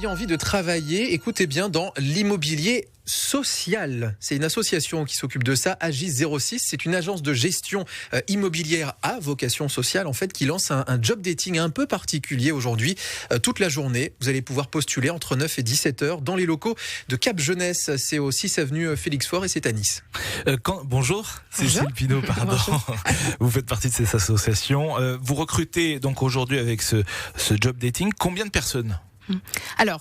J'ai envie de travailler, écoutez bien, dans l'immobilier social. C'est une association qui s'occupe de ça, Agis 06. C'est une agence de gestion immobilière à vocation sociale, en fait, qui lance un job dating un peu particulier aujourd'hui. Toute la journée, vous allez pouvoir postuler entre 9 et 17 heures dans les locaux de Cap Jeunesse. C'est au 6 avenue Félix Faure et c'est à Nice. Bonjour, Cécile Pinault, pardon. Vous faites partie de cette association. Vous recrutez donc aujourd'hui avec ce job dating. Combien de personnes ? Alors,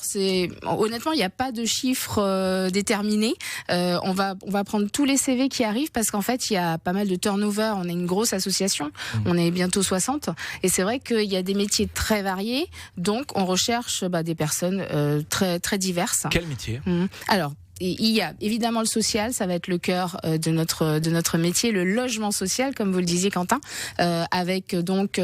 honnêtement, il n'y a pas de chiffre déterminé. On va prendre tous les CV qui arrivent parce qu'en fait, il y a pas mal de turnover. On est une grosse association. On est bientôt 60. Et c'est vrai qu'il y a des métiers très variés. Donc, on recherche des personnes très, très diverses. Quel métier ? Alors, il y a évidemment le social, ça va être le cœur de notre métier, le logement social, comme vous le disiez Quentin, avec donc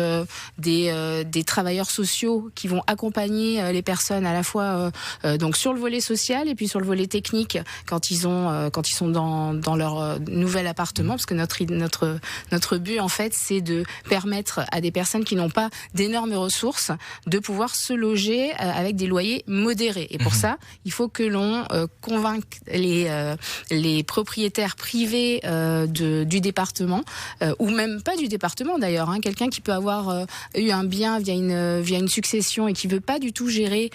des travailleurs sociaux qui vont accompagner les personnes à la fois donc sur le volet social et puis sur le volet technique quand ils sont dans leur nouvel appartement, parce que notre but en fait c'est de permettre à des personnes qui n'ont pas d'énormes ressources de pouvoir se loger avec des loyers modérés. Et pour ça, il faut que l'on convainque les propriétaires privés du département ou même pas du département d'ailleurs, quelqu'un qui peut avoir eu un bien via une succession et qui veut pas du tout gérer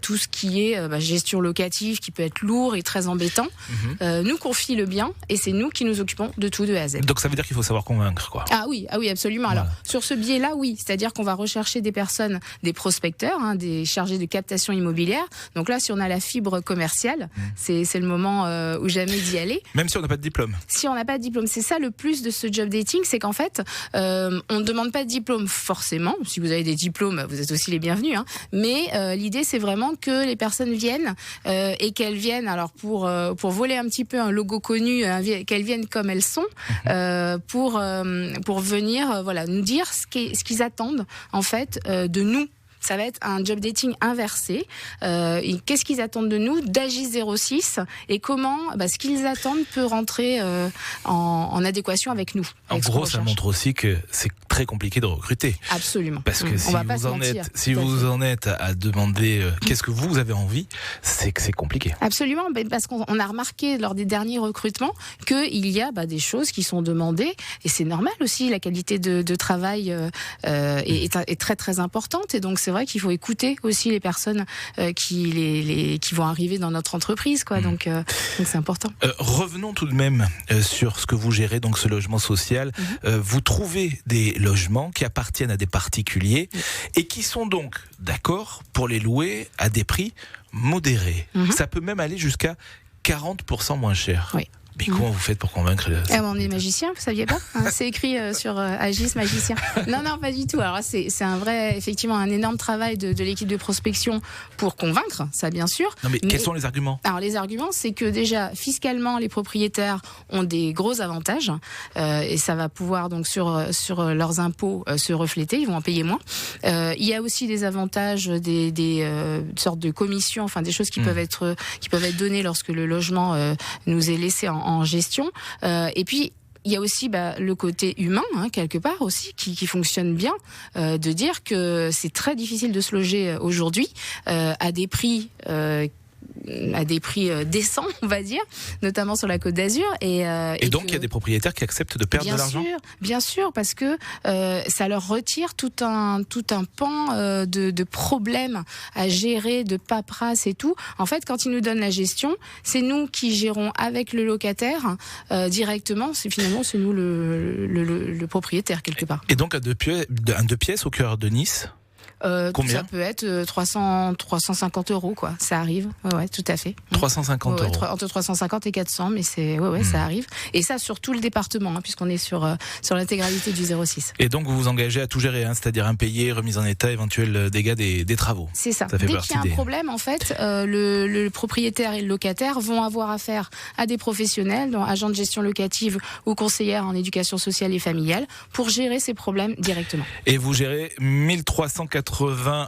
tout ce qui est gestion locative, qui peut être lourd et très embêtant, nous confie le bien et c'est nous qui nous occupons de tout de A à Z. Donc ça veut dire qu'il faut savoir convaincre, quoi. Ah oui, absolument. Voilà. Alors sur ce biais-là, oui, c'est-à-dire qu'on va rechercher des personnes, des prospecteurs, des chargés de captation immobilière. Donc là, si on a la fibre commerciale, c'est le moment où jamais d'y aller. Même si on n'a pas de diplôme. Si on n'a pas de diplôme, c'est ça le plus de ce job dating, c'est qu'en fait, on ne demande pas de diplôme forcément. Si vous avez des diplômes, vous êtes aussi les bienvenus. Mais l'idée, c'est vraiment que les personnes viennent et qu'elles viennent, alors pour voler un petit peu un logo connu, qu'elles viennent comme elles sont, pour venir nous dire ce qu'ils attendent en fait de nous. Ça va être un job dating inversé. Qu'est-ce qu'ils attendent de nous d'Agis 06 et comment ce qu'ils attendent peut rentrer en adéquation avec nous. En gros, ça montre aussi que c'est très compliqué de recruter. Absolument. Parce que si vous en êtes à demander qu'est-ce que vous avez envie, c'est que c'est compliqué. Absolument, parce qu'on a remarqué lors des derniers recrutements qu'il y a des choses qui sont demandées et c'est normal aussi. La qualité de travail est très très importante et donc c'est vrai qu'il faut écouter aussi les personnes qui vont arriver dans notre entreprise, quoi. Donc c'est important. Revenons tout de même sur ce que vous gérez, donc ce logement social. Vous trouvez des logements qui appartiennent à des particuliers et qui sont donc d'accord pour les louer à des prix modérés. Ça peut même aller jusqu'à 40% moins cher. Oui. Mais comment vous faites pour convaincre on est magicien, vous saviez pas c'est écrit sur Agis magicien. Non, pas du tout. Alors c'est effectivement un énorme travail de l'équipe de prospection pour convaincre, ça bien sûr. Non, mais quels sont les arguments ? Alors les arguments, c'est que déjà fiscalement, les propriétaires ont des gros avantages et ça va pouvoir donc sur leurs impôts se refléter. Ils vont en payer moins. Il y a aussi des avantages, des sortes de commissions, enfin des choses qui peuvent être données lorsque le logement nous est laissé en gestion. Et puis il y a aussi le côté humain, quelque part aussi, qui fonctionne bien, de dire que c'est très difficile de se loger aujourd'hui à des prix décents, on va dire, notamment sur la Côte d'Azur. Et donc il y a des propriétaires qui acceptent de perdre de l'argent ? Bien sûr, parce que ça leur retire tout un pan de problèmes à gérer, de paperasse et tout. En fait, quand ils nous donnent la gestion, c'est nous qui gérons avec le locataire directement. C'est nous le propriétaire quelque part. Et donc un deux pièces au cœur de Nice ? Combien ? Ça peut être 350 euros, quoi. Ça arrive, ouais, tout à fait. 350 euros. Entre 350 et 400, mais ça arrive. Et ça sur tout le département, puisqu'on est sur l'intégralité du 06. Et donc vous vous engagez à tout gérer, c'est-à-dire impayé, remise en état, éventuel dégâts des travaux. C'est ça. Dès qu'il y a un problème, en fait, le propriétaire et le locataire vont avoir affaire à des professionnels, dont agents de gestion locative ou conseillères en éducation sociale et familiale, pour gérer ces problèmes directement. Et vous gérez 1380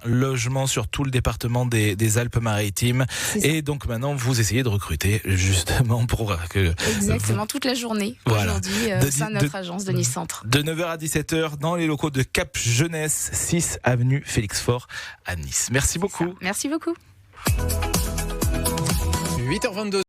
logements sur tout le département des Alpes-Maritimes. Et donc maintenant, vous essayez de recruter justement pour que... Exactement, toute la journée aujourd'hui au sein de notre agence de Nice Centre. De 9h à 17h dans les locaux de Cap Jeunesse, 6 avenue Félix Faure à Nice. Merci beaucoup. Merci beaucoup. 8h22.